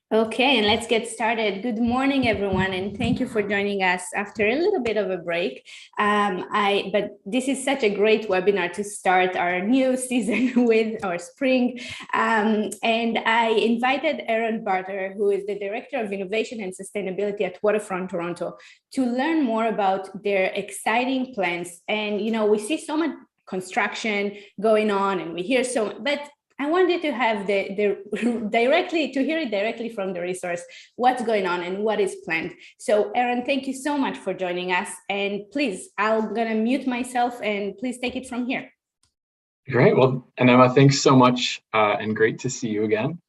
Okay, and let's get started. Good morning, everyone, and thank you for joining us after a little bit of a break. But this is such a great webinar to start our new season with, our spring. And I invited Barter, who is the Director of Innovation and Sustainability at Waterfront Toronto, to learn more about their exciting plans. And, you know, we see so much construction going on and we hear so, but I wanted to have directly to hear it directly from the resource, what's going on and what is planned. So Aaron, thank you so much for joining us. And please, I'm gonna mute myself and please take it from here. Great, well, and Emma, thanks so much and great to see you again.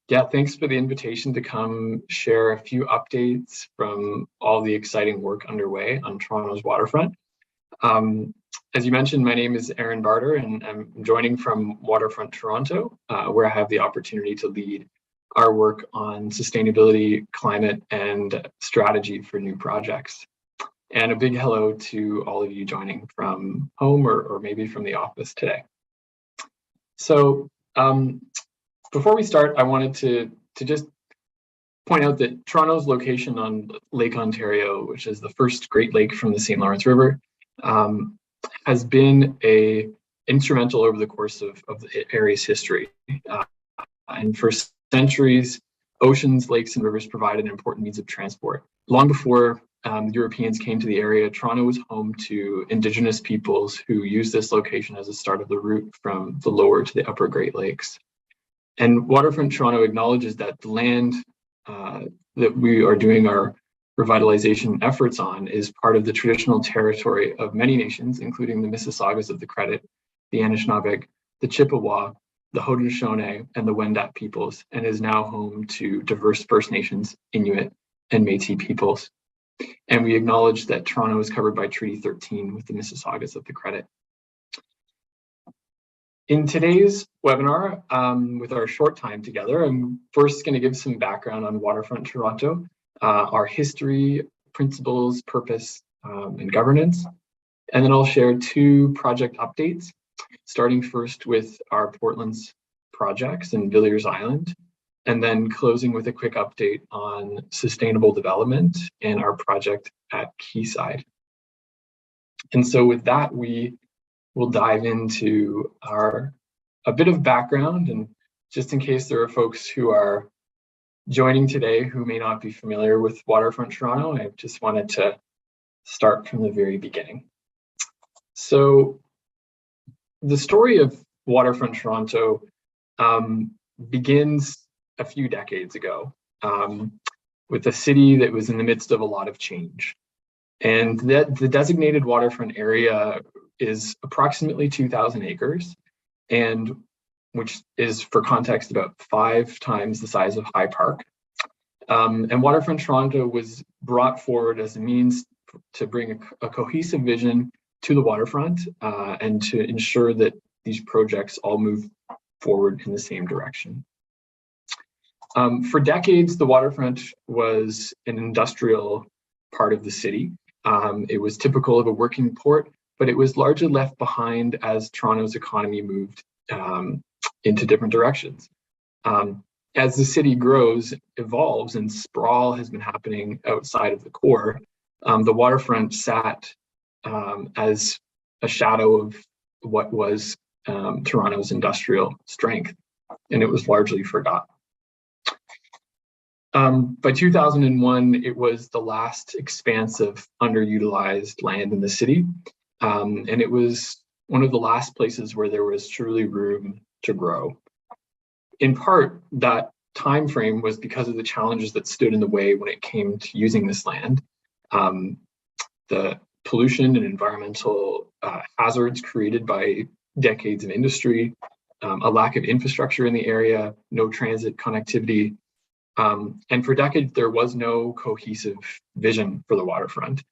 Yeah, thanks for the invitation to come share a few updates from all the exciting work underway on Toronto's waterfront. As you mentioned, my name is Aaron Barter, and I'm joining from Waterfront Toronto, where I have the opportunity to lead our work on sustainability, climate, and strategy for new projects. And a big hello to all of you joining from home or maybe from the office today. So before we start, I wanted to just point out that Toronto's location on Lake Ontario, which is the first Great Lake from the St. Lawrence River, has been instrumental over the course of the area's history. And for centuries, oceans, lakes, and rivers provided an important means of transport. Long before Europeans came to the area, Toronto was home to Indigenous peoples who used this location as a start of the route from the lower to the upper Great Lakes. And Waterfront Toronto acknowledges that the land that we are doing our revitalization efforts on is part of the traditional territory of many nations, including the Mississaugas of the Credit, the Anishinaabe, the Chippewa, the Haudenosaunee, and the Wendat peoples, and is now home to diverse First Nations, Inuit, and Métis peoples. And we acknowledge that Toronto is covered by Treaty 13 with the Mississaugas of the Credit. In today's webinar, with our short time together, I'm first going to give some background on Waterfront Toronto, our history, principles, purpose, and governance. And then I'll share two project updates, starting first with our Portland's projects in Villiers Island, and then closing with a quick update on sustainable development and our project at Keysight. And so with that, we will dive into a bit of background, and just in case there are folks who are joining today who may not be familiar with Waterfront Toronto, I just wanted to start from the very beginning. So the story of Waterfront Toronto begins a few decades ago with a city that was in the midst of a lot of change. And that the designated waterfront area is approximately 2,000 acres, and which is, for context, about 5 times the size of High Park. And Waterfront Toronto was brought forward as a means to bring a cohesive vision to the waterfront and to ensure that these projects all move forward in the same direction. For decades, the waterfront was an industrial part of the city. It was typical of a working port, but it was largely left behind as Toronto's economy moved into different directions. As the city grows, evolves, and sprawl has been happening outside of the core, the waterfront sat as a shadow of what was Toronto's industrial strength, and it was largely forgotten. By 2001, it was the last expansive underutilized land in the city, and it was one of the last places where there was truly room to grow. In part, that time frame was because of the challenges that stood in the way when it came to using this land. The pollution and environmental hazards created by decades of industry, a lack of infrastructure in the area, no transit connectivity, and for decades there was no cohesive vision for the waterfront.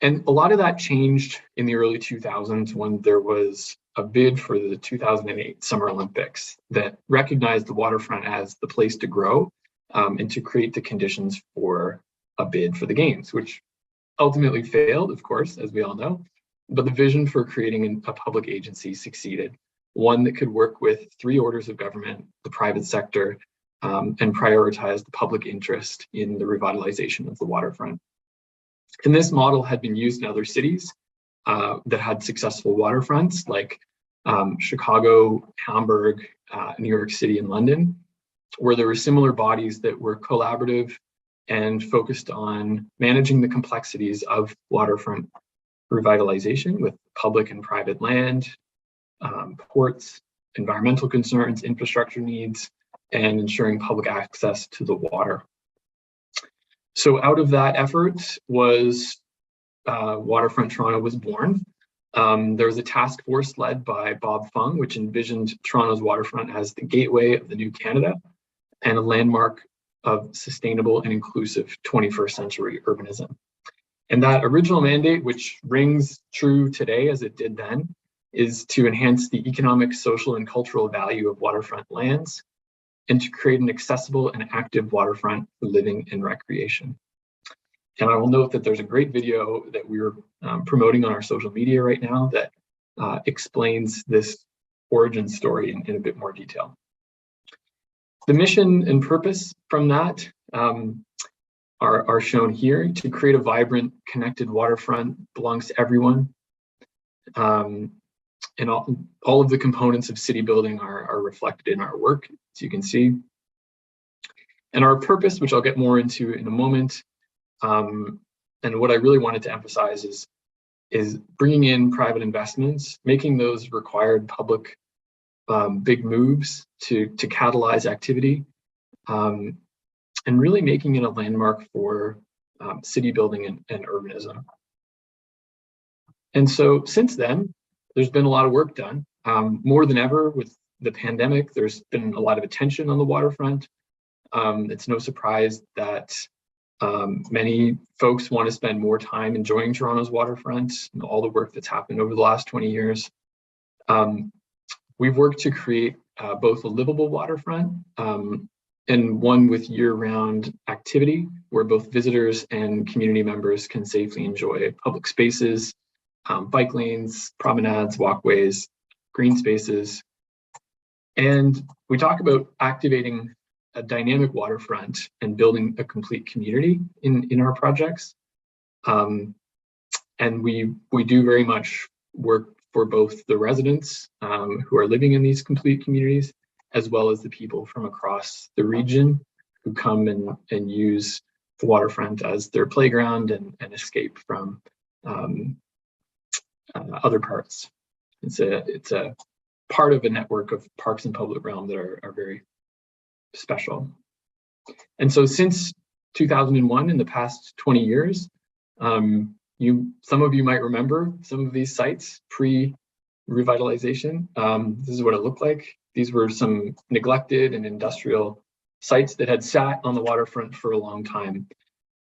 And a lot of that changed in the early 2000s when there was a bid for the 2008 Summer Olympics that recognized the waterfront as the place to grow and to create the conditions for a bid for the games, which ultimately failed, of course, as we all know. But the vision for creating a public agency succeeded, one that could work with 3 orders of government, the private sector, and prioritize the public interest in the revitalization of the waterfront. And this model had been used in other cities that had successful waterfronts, like Chicago, Hamburg, New York City, and London, where there were similar bodies that were collaborative and focused on managing the complexities of waterfront revitalization with public and private land, ports, environmental concerns, infrastructure needs, and ensuring public access to the water. So out of that effort was Waterfront Toronto was born. There was a task force led by Bob Fung, which envisioned Toronto's waterfront as the gateway of the new Canada and a landmark of sustainable and inclusive 21st century urbanism. And that original mandate, which rings true today as it did then, is to enhance the economic, social, and cultural value of waterfront lands and to create an accessible and active waterfront for living and recreation. And I will note that there's a great video that we're promoting on our social media right now that explains this origin story in a bit more detail. The mission and purpose from that are shown here. To create a vibrant, connected waterfront belongs to everyone. And all of the components of city building are reflected in our work, as you can see. And our purpose, which I'll get more into in a moment, and what I really wanted to emphasize is bringing in private investments, making those required public big moves to catalyze activity, and really making it a landmark for city building and urbanism. And so since then, there's been a lot of work done. More than ever with the pandemic, there's been a lot of attention on the waterfront. It's no surprise that many folks want to spend more time enjoying Toronto's waterfront and all the work that's happened over the last 20 years. We've worked to create both a livable waterfront and one with year-round activity where both visitors and community members can safely enjoy public spaces, bike lanes, promenades, walkways, green spaces. And we talk about activating a dynamic waterfront and building a complete community in our projects. And we do very much work for both the residents who are living in these complete communities, as well as the people from across the region who come and use the waterfront as their playground and escape from other parts. It's a part of a network of parks and public realm that are very special. And so since 2001, in the past 20 years, some of you might remember some of these sites pre-revitalization. This is what it looked like. These were some neglected and industrial sites that had sat on the waterfront for a long time.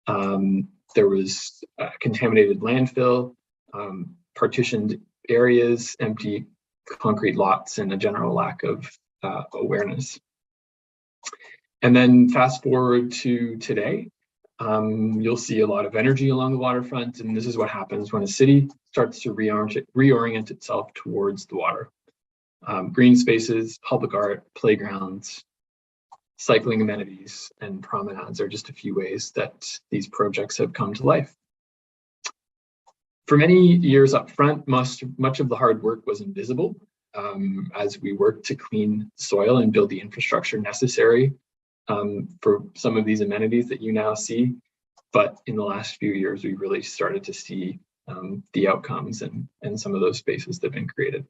There was contaminated landfill, partitioned areas, empty concrete lots, and a general lack of awareness. And then fast forward to today, you'll see a lot of energy along the waterfront, and this is what happens when a city starts to reorient itself towards the water. Green spaces, public art, playgrounds, cycling amenities, and promenades are just a few ways that these projects have come to life. For many years up front, much of the hard work was invisible as we worked to clean soil and build the infrastructure necessary for some of these amenities that you now see. But in the last few years, we really started to see the outcomes and some of those spaces that have been created,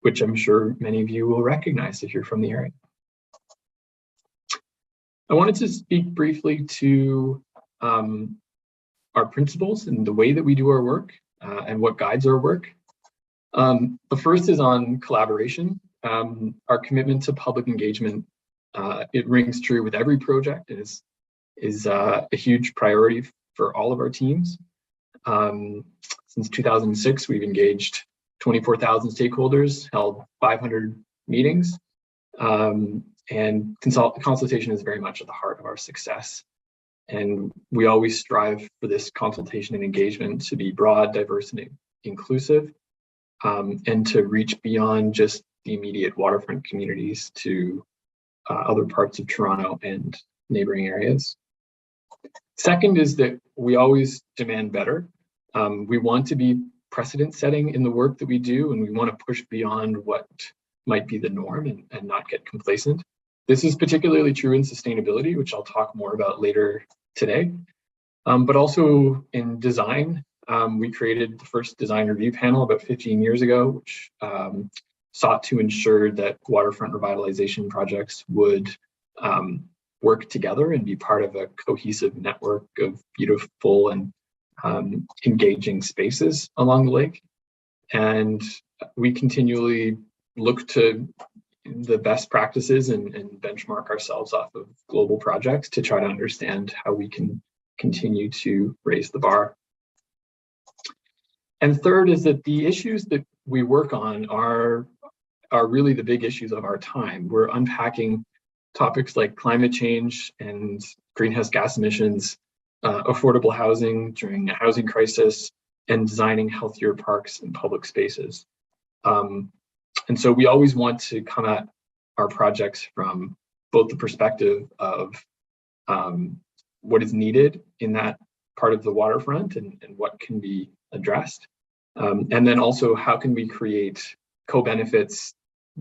which I'm sure many of you will recognize if you're from the area. I wanted to speak briefly to our principles and the way that we do our work and what guides our work. The first is on collaboration. Our commitment to public engagement, it rings true with every project and is a huge priority for all of our teams. Since 2006, we've engaged 24,000 stakeholders, held 500 meetings, and consultation is very much at the heart of our success. And we always strive for this consultation and engagement to be broad, diverse, and inclusive, and to reach beyond just the immediate waterfront communities to other parts of Toronto and neighboring areas. Second is that we always demand better. We want to be precedent setting in the work that we do, and we want to push beyond what might be the norm and not get complacent. This is particularly true in sustainability, which I'll talk more about later today. But also in design, we created the first design review panel about 15 years ago, which sought to ensure that waterfront revitalization projects would work together and be part of a cohesive network of beautiful and engaging spaces along the lake. And we continually look to the best practices and benchmark ourselves off of global projects to try to understand how we can continue to raise the bar. And third is that the issues that we work on are really the big issues of our time. We're unpacking topics like climate change and greenhouse gas emissions, affordable housing during a housing crisis, and designing healthier parks and public spaces. And so we always want to come at our projects from both the perspective of what is needed in that part of the waterfront and what can be addressed. And then also how can we create co-benefits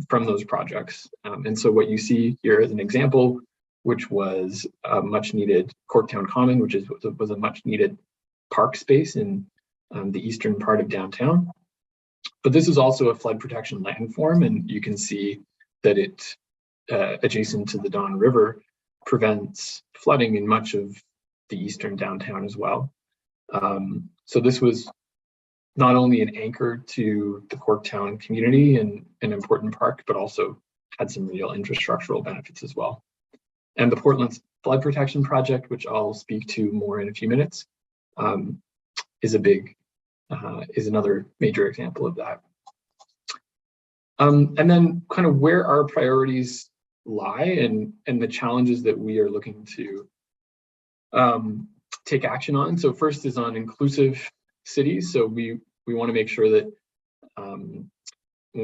from those projects. And so what you see here is an example, which was a much needed Corktown Common, which was a much needed park space in the eastern part of downtown. But this is also a flood protection landform, and you can see that it, adjacent to the Don River, prevents flooding in much of the eastern downtown as well. So this was not only an anchor to the Corktown community and an important park, but also had some real infrastructural benefits as well. And the Portland's Flood Protection Project, which I'll speak to more in a few minutes, is another major example of that. And then kind of where our priorities lie and the challenges that we are looking to take action on. So first is on inclusive cities. So we want to make sure that when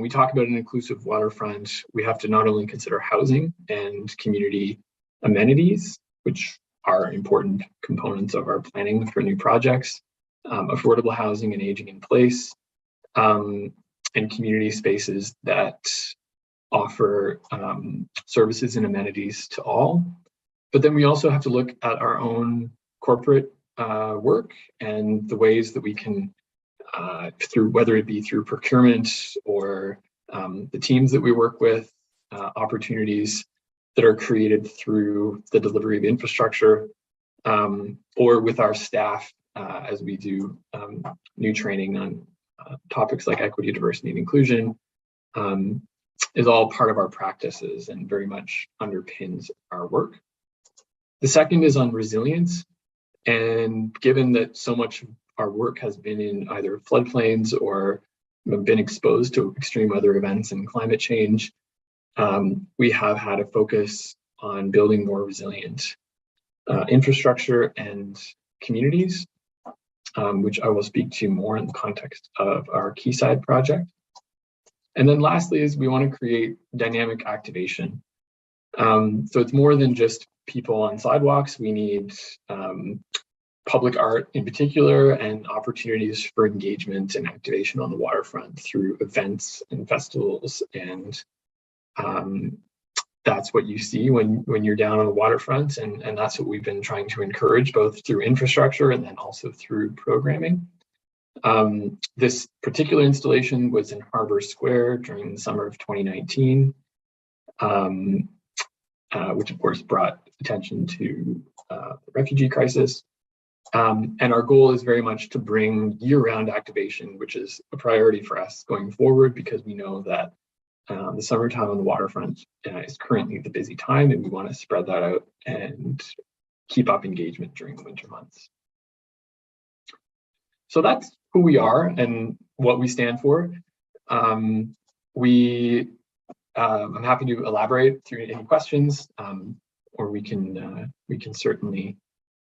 we talk about an inclusive waterfront, we have to not only consider housing and community amenities, which are important components of our planning for new projects, affordable housing and aging in place, and community spaces that offer services and amenities to all. But then we also have to look at our own corporate work and the ways that we can, through whether it be through procurement or the teams that we work with, opportunities that are created through the delivery of infrastructure, or with our staff as we do new training on topics like equity, diversity, and inclusion, is all part of our practices and very much underpins our work. The second is on resilience. And given that so much of our work has been in either floodplains or been exposed to extreme weather events and climate change, we have had a focus on building more resilient infrastructure and communities, which I will speak to more in the context of our Keysight project. And then lastly is we want to create dynamic activation. So it's more than just people on sidewalks. We need public art in particular and opportunities for engagement and activation on the waterfront through events and festivals. And that's what you see when you're down on the waterfront. And that's what we've been trying to encourage, both through infrastructure and then also through programming. This particular installation was in Harbor Square during the summer of 2019, which of course brought attention to the refugee crisis. And our goal is very much to bring year-round activation, which is a priority for us going forward, because we know that the summertime on the waterfront is currently the busy time, and we want to spread that out and keep up engagement during the winter months. So that's who we are and what we stand for. I'm happy to elaborate through any questions, or we can certainly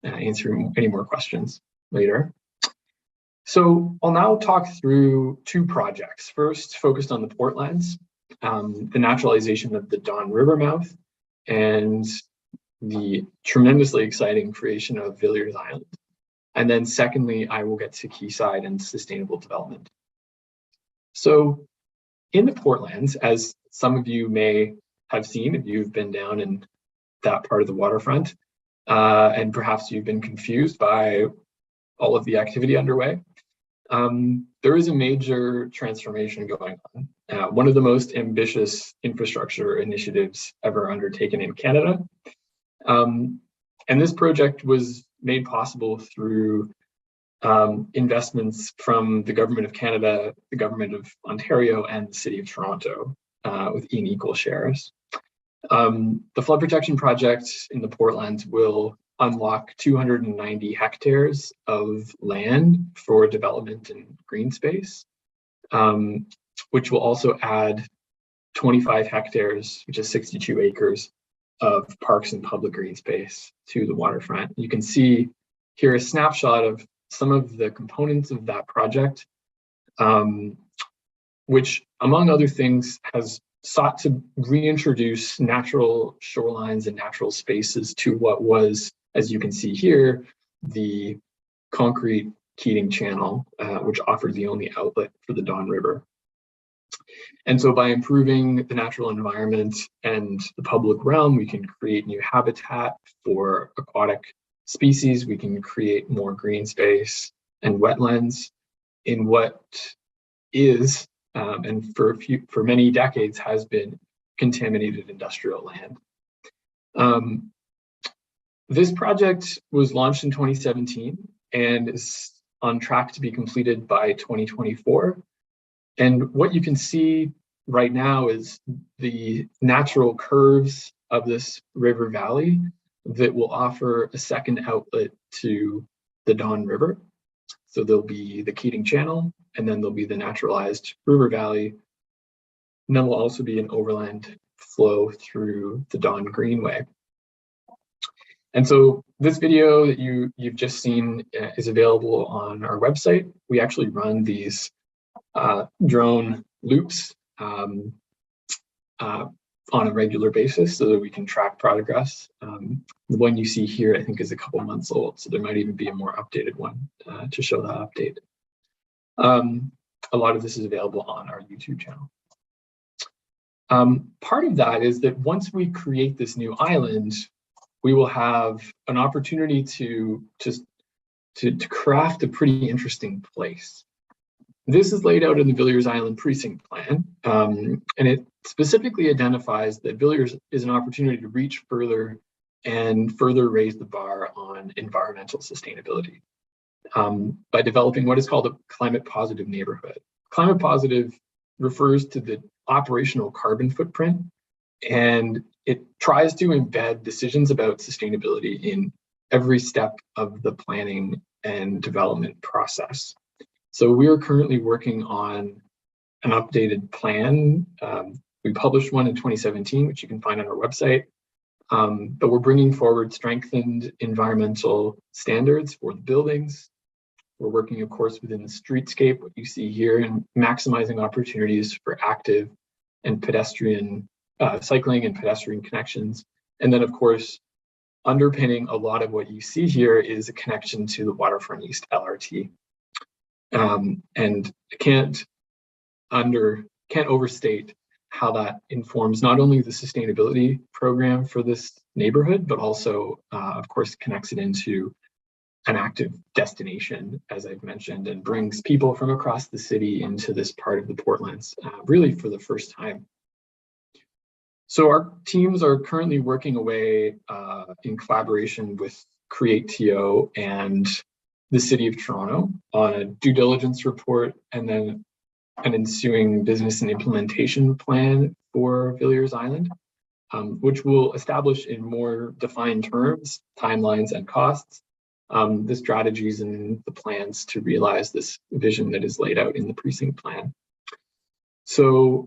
answer any more questions later. So I'll now talk through two projects. First, focused on the Portlands, the naturalization of the Don River mouth, and the tremendously exciting creation of Villiers Island. And then secondly, I will get to Quayside and sustainable development. So in the Portlands, as some of you may have seen if you've been down in that part of the waterfront, and perhaps you've been confused by all of the activity underway, there is a major transformation going on. One of the most ambitious infrastructure initiatives ever undertaken in Canada. And this project was made possible through investments from the Government of Canada, the Government of Ontario, and the City of Toronto in equal shares. The flood protection project in the Portlands will unlock 290 hectares of land for development and green space, which will also add 25 hectares, which is 62 acres, of parks and public green space to the waterfront. You can see here a snapshot of some of the components of that project, which, among other things, has sought to reintroduce natural shorelines and natural spaces to what was, as you can see here, the concrete Keating Channel, which offered the only outlet for the Don River. And so by improving the natural environment and the public realm, we can create new habitat for aquatic species. We can create more green space and wetlands in what is, and for many decades has been, contaminated industrial land. This project was launched in 2017 and is on track to be completed by 2024. And what you can see right now is the natural curves of this river valley that will offer a second outlet to the Don River. So there'll be the Keating Channel, and then there'll be the naturalized river valley. And then will also be an overland flow through the Don Greenway. And so this video that you've just seen is available on our website. We actually run these drone loops on a regular basis so that we can track progress. The one you see here, I think, is a couple months old, so there might even be a more updated one to show that update. A lot of this is available on our YouTube channel. Part of that is that once we create this new island, we will have an opportunity to craft a pretty interesting place. This is laid out in the Villiers Island Precinct Plan, and it specifically identifies that Villiers is an opportunity to reach further and further raise the bar on environmental sustainability by developing what is called a climate positive neighborhood. Climate positive refers to the operational carbon footprint, and it tries to embed decisions about sustainability in every step of the planning and development process. So we are currently working on an updated plan. We published one in 2017, which you can find on our website, but we're bringing forward strengthened environmental standards for the buildings. We're working, of course, within the streetscape, what you see here, and maximizing opportunities for active and pedestrian cycling and pedestrian connections. And then, of course, underpinning a lot of what you see here is a connection to the Waterfront East LRT. And I can't overstate how that informs not only the sustainability program for this neighborhood, but also, of course, connects it into an active destination, as I've mentioned, and brings people from across the city into this part of the Portlands, really for the first time. So our teams are currently working away in collaboration with Create.to and the City of Toronto on a due diligence report and then an ensuing business and implementation plan for Villiers Island, which will establish in more defined terms, timelines, and costs, the strategies and the plans to realize this vision that is laid out in the precinct plan. So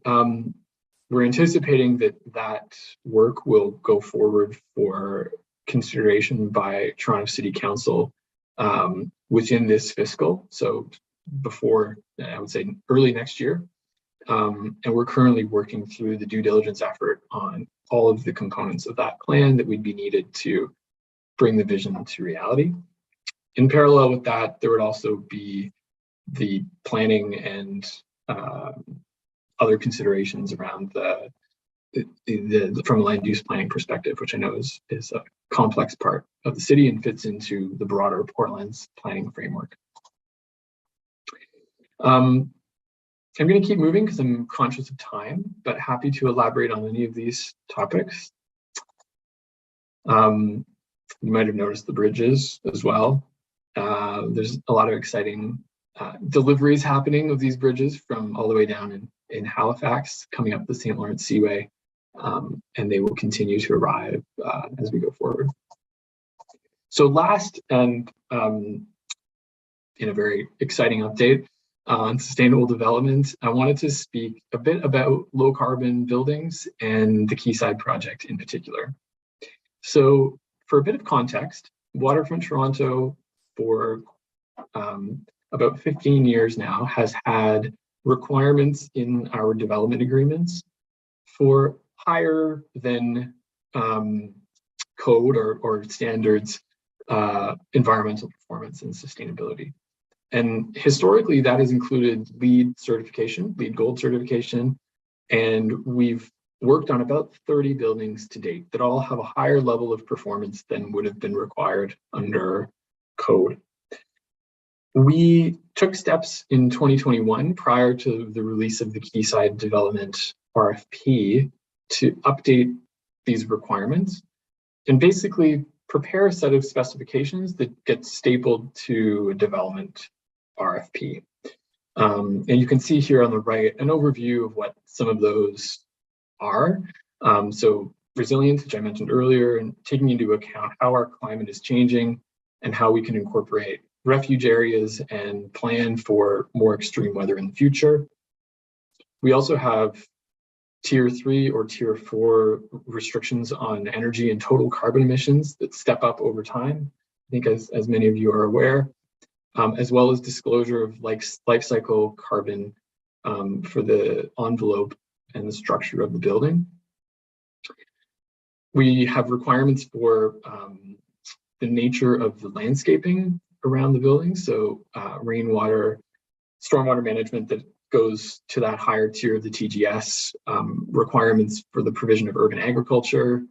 we're anticipating that work will go forward for consideration by Toronto City Council within this fiscal, so before, I would say, early next year. And we're currently working through the due diligence effort on all of the components of that plan that would be needed to bring the vision to reality. In parallel with that, there would also be the planning and other considerations around from a land use planning perspective, which I know is a complex part of the city and fits into the broader Portland's planning framework. I'm going to keep moving because I'm conscious of time, but happy to elaborate on any of these topics. You might have noticed the bridges as well. There's a lot of exciting deliveries happening of these bridges from all the way down in Halifax, coming up the St. Lawrence Seaway, and they will continue to arrive as we go forward. So last, and in a very exciting update on sustainable development, I wanted to speak a bit about low carbon buildings and the Quayside project in particular. So for a bit of context, Waterfront Toronto for about 15 years now has had requirements in our development agreements for higher than code or standards environmental performance and sustainability. And historically, that has included LEED Gold certification, and we've worked on about 30 buildings to date that all have a higher level of performance than would have been required under code. We took steps in 2021 prior to the release of the Keysight Development RFP to update these requirements and basically prepare a set of specifications that get stapled to a development RFP. And you can see here on the right an overview of what some of those are. So resilience, which I mentioned earlier, and taking into account how our climate is changing and how we can incorporate refuge areas and plan for more extreme weather in the future. We also have Tier 3 or Tier 4 restrictions on energy and total carbon emissions that step up over time, I think as many of you are aware, as well as disclosure of life cycle carbon for the envelope and the structure of the building. We have requirements for the nature of the landscaping around the building, so rainwater, stormwater management that goes to that higher tier of the TGS, requirements for the provision of urban agriculture,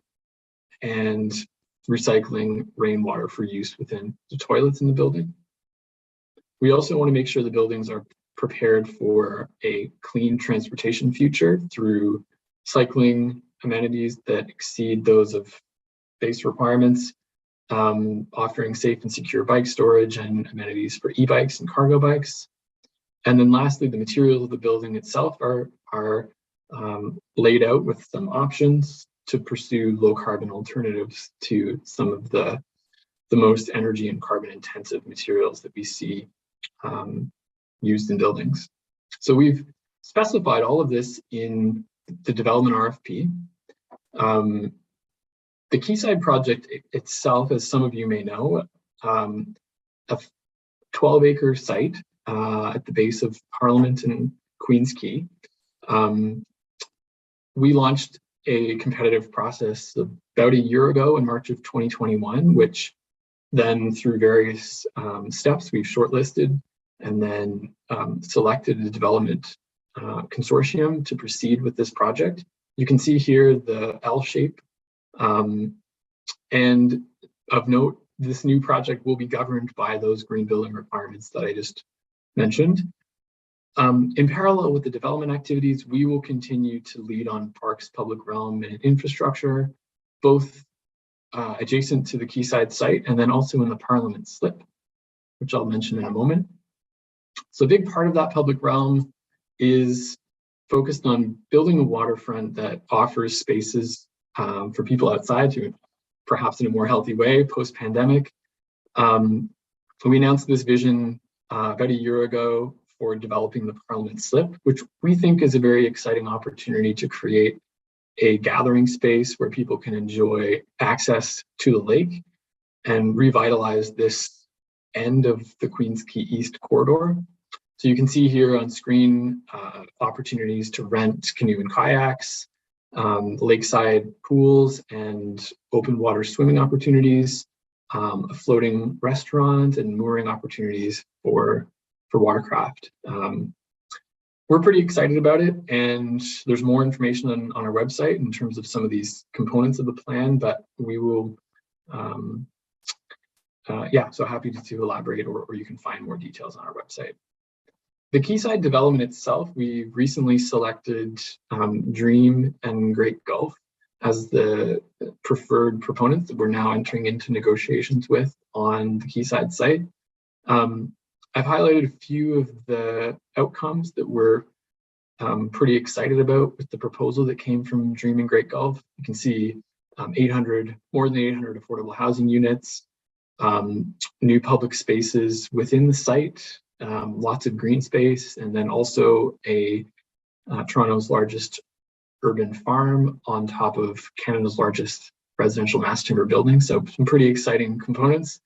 and recycling rainwater for use within the toilets in the building. We also want to make sure the buildings are prepared for a clean transportation future through cycling amenities that exceed those of base requirements, offering safe and secure bike storage and amenities for e-bikes and cargo bikes. And then lastly, the materials of the building itself are laid out with some options to pursue low carbon alternatives to some of the most energy and carbon intensive materials that we see used in buildings. So we've specified all of this in the development RFP. The Quayside project itself, as some of you may know, a 12-acre site at the base of Parliament and Queen's Quay. We launched a competitive process about a year ago in March of 2021, which then through various steps we've shortlisted and then selected a development consortium to proceed with this project. You can see here the L shape. And of note, this new project will be governed by those green building requirements that I just mentioned. In parallel with the development activities, we will continue to lead on parks, public realm, and infrastructure, both adjacent to the Quayside site and then also in the Parliament slip, which I'll mention in a moment. So a big part of that public realm is focused on building a waterfront that offers spaces for people outside to perhaps in a more healthy way post-pandemic. We announced this vision about a year ago for developing the Parliament slip, which we think is a very exciting opportunity to create a gathering space where people can enjoy access to the lake and revitalize this end of the Queens Quay East corridor. So you can see here on screen opportunities to rent canoe and kayaks, lakeside pools and open water swimming opportunities, a floating restaurant, and mooring opportunities for watercraft. We're pretty excited about it, and there's more information on our website in terms of some of these components of the plan, but we will, so happy to elaborate, or you can find more details on our website. The Keysight development itself, we recently selected Dream and Great Gulf as the preferred proponents that we're now entering into negotiations with on the Keysight site. I've highlighted a few of the outcomes that we're pretty excited about with the proposal that came from Dream and Great Gulf. You can see more than 800 affordable housing units, new public spaces within the site, lots of green space, and then also Toronto's largest urban farm on top of Canada's largest residential mass timber building. So some pretty exciting components.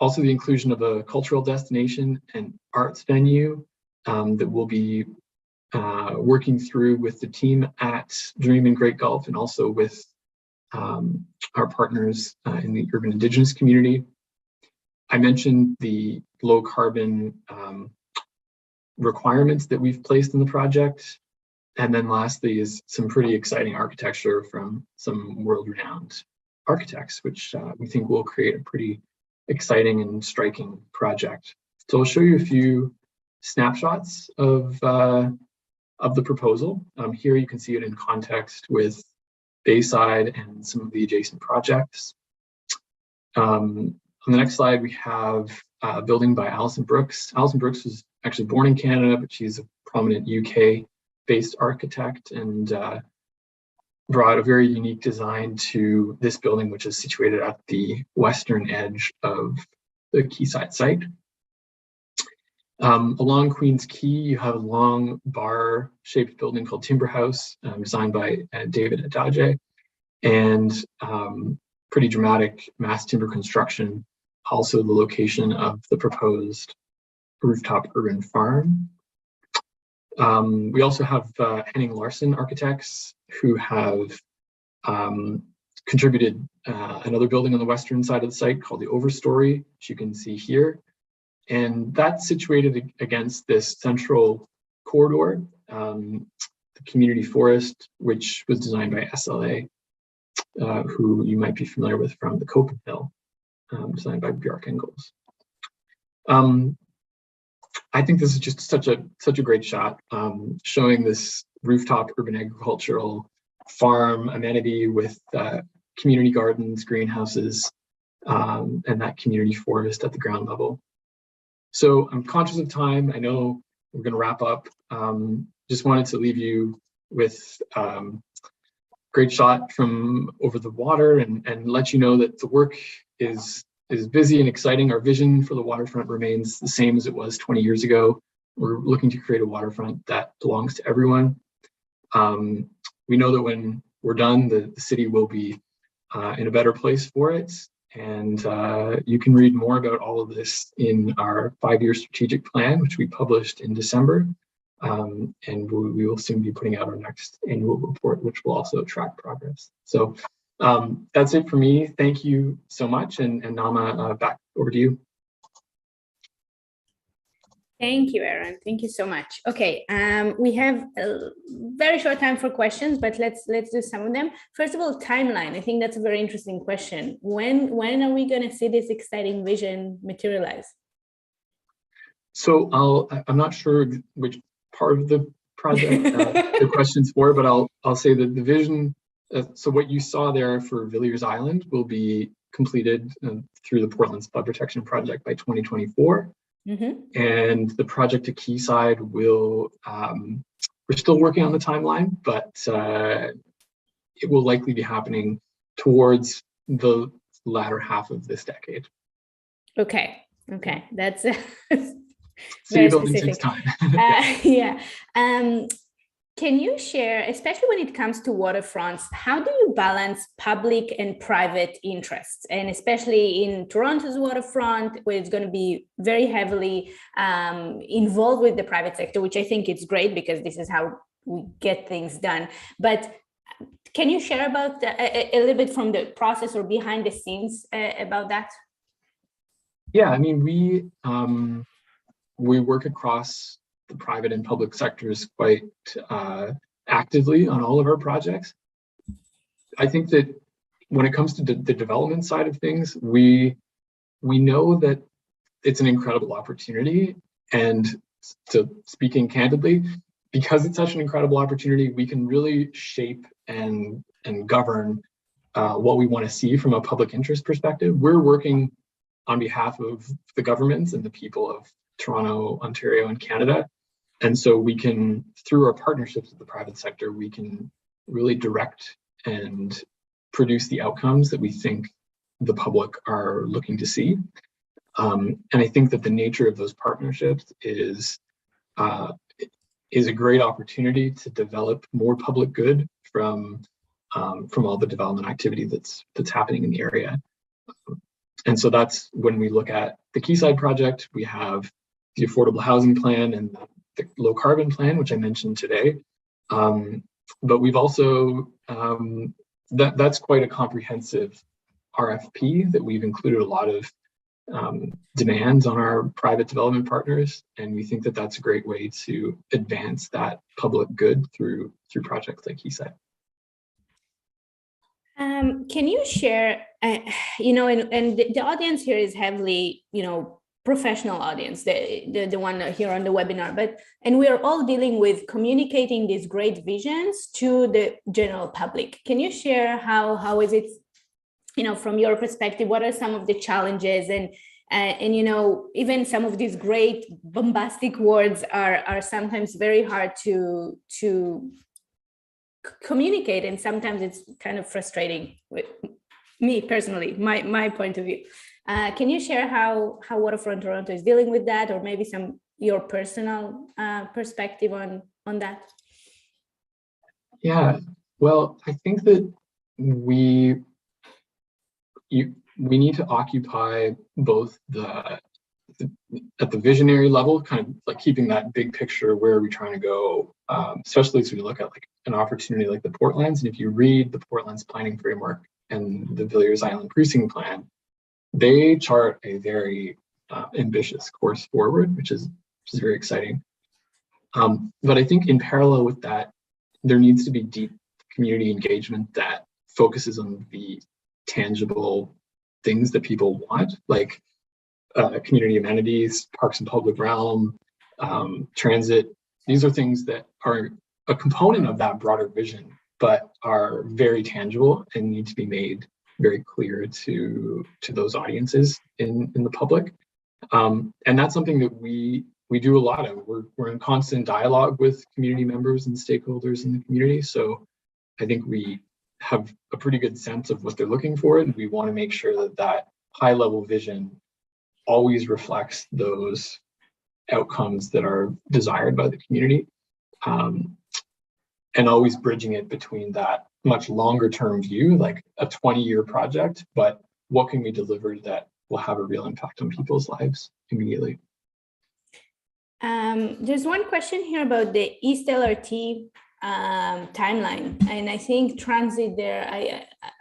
Also the inclusion of a cultural destination and arts venue that we'll be working through with the team at Dream and Great Gulf, and also with our partners in the urban Indigenous community. I mentioned the low carbon requirements that we've placed in the project. And then lastly is some pretty exciting architecture from some world-renowned architects, which we think will create a pretty exciting and striking project. So I'll show you a few snapshots of the proposal. Here you can see it in context with Bayside and some of the adjacent projects. On the next slide, we have a building by Allison Brooks. Allison Brooks was actually born in Canada, but she's a prominent UK-based architect and brought a very unique design to this building, which is situated at the western edge of the Keysight site. Along Queen's Quay, you have a long bar-shaped building called Timber House, designed by David Adaje, and pretty dramatic mass timber construction, also the location of the proposed rooftop urban farm. We also have Henning Larsen Architects, who have contributed another building on the western side of the site called the Overstory, which you can see here. And that's situated against this central corridor, the community forest, which was designed by SLA, who you might be familiar with from the Copenhill, designed by Bjarke Ingels. I think this is just such a great shot, showing this rooftop urban agricultural farm amenity with community gardens, greenhouses, and that community forest at the ground level. So I'm conscious of time. I know we're going to wrap up. Just wanted to leave you with great shot from over the water and let you know that the work is busy and exciting. Our vision for the waterfront remains the same as it was 20 years ago. We're looking to create a waterfront that belongs to everyone. We know that when we're done, the city will be in a better place for it. And you can read more about all of this in our 5-year strategic plan, which we published in December. And we will soon be putting out our next annual report, which will also track progress. So that's it for me. Thank you so much. And Nama, back over to you. Thank you, Aaron. Thank you so much. Okay, we have a very short time for questions, but let's do some of them. First of all, timeline. I think that's a very interesting question. When are we going to see this exciting vision materialize? So I'm not sure which part of the project the question's for, but I'll say that the vision. So what you saw there for Villiers Island will be completed through the Portland Flood Protection Project by 2024. Mm-hmm. And the project at Quayside will, we're still working on the timeline, but it will likely be happening towards the latter half of this decade. Okay, that's city building takes time. Yeah. Can you share, especially when it comes to waterfronts, how do you balance public and private interests? And especially in Toronto's waterfront, where it's going to be very heavily involved with the private sector, which I think is great because this is how we get things done. But can you share about a little bit from the process or behind the scenes about that? Yeah, I mean, we work across the private and public sectors quite actively on all of our projects. I think that when it comes to the development side of things, we know that it's an incredible opportunity. And to speaking candidly, because it's such an incredible opportunity, we can really shape and govern what we want to see from a public interest perspective. We're working on behalf of the governments and the people of Toronto, Ontario, and Canada. And so we can, through our partnerships with the private sector, we can really direct and produce the outcomes that we think the public are looking to see. And I think that the nature of those partnerships is a great opportunity to develop more public good from all the development activity that's happening in the area. And so that's when we look at the Quayside project, we have the affordable housing plan and the low carbon plan, which I mentioned today. But we've also, that's quite a comprehensive RFP that we've included a lot of demands on our private development partners. And we think that that's a great way to advance that public good through projects like Keysight. Can you share, and the audience here is heavily, professional audience, the one here on the webinar, and we are all dealing with communicating these great visions to the general public. Can you share how is it, from your perspective, what are some of the challenges and even some of these great bombastic words are sometimes very hard to communicate, and sometimes it's kind of frustrating with me personally, my point of view. Can you share how Waterfront Toronto is dealing with that, or maybe your personal perspective on that? Yeah, well, I think that we need to occupy both at the visionary level, kind of like keeping that big picture, where are we trying to go, especially as we look at like an opportunity like the Portlands. And if you read the Portlands planning framework and the Villiers Island precinct plan, they chart a very ambitious course forward, which is very exciting. But I think in parallel with that, there needs to be deep community engagement that focuses on the tangible things that people want, like community amenities, parks and public realm, transit. These are things that are a component of that broader vision, but are very tangible and need to be made very clear to those audiences in the public. And that's something that we do a lot of. We're in constant dialogue with community members and stakeholders in the community. So I think we have a pretty good sense of what they're looking for, and we want to make sure that high level vision always reflects those outcomes that are desired by the community, and always bridging it between that much longer term view, like a 20-year project, but what can we deliver that will have a real impact on people's lives immediately. There's one question here about the East LRT timeline, and I think transit there,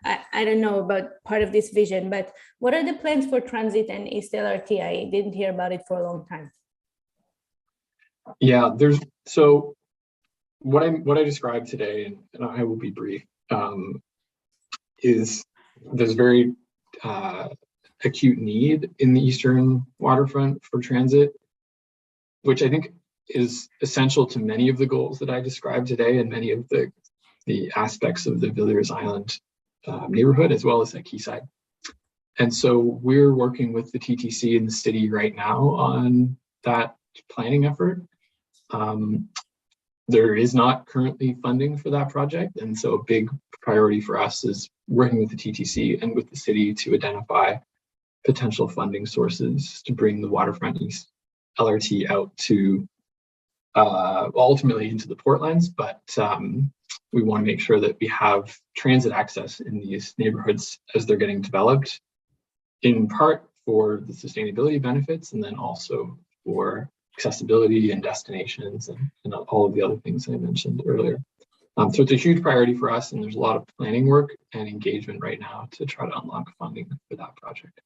I don't know about part of this vision, but what are the plans for transit and East LRT? I didn't hear about it for a long time. Yeah, so what I described today, and I will be brief, is there's very acute need in the Eastern waterfront for transit, which I think is essential to many of the goals that I described today, and many of the aspects of the Villiers Island neighborhood, as well as at Quayside. And so we're working with the TTC and the city right now on that planning effort. There is not currently funding for that project, and so a big priority for us is working with the TTC and with the city to identify potential funding sources to bring the Waterfront East LRT out to ultimately into the Portlands, but we want to make sure that we have transit access in these neighborhoods as they're getting developed, in part for the sustainability benefits, and then also for accessibility and destinations and all of the other things I mentioned earlier. So it's a huge priority for us, and there's a lot of planning work and engagement right now to try to unlock funding for that project.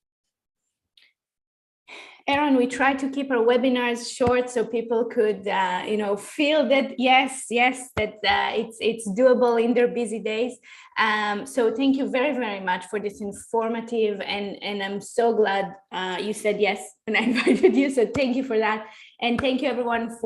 Aaron, we try to keep our webinars short so people could, feel that yes, that it's doable in their busy days. So thank you very, very much for this informative, and I'm so glad you said yes when I invited you. So thank you for that, and thank you everyone for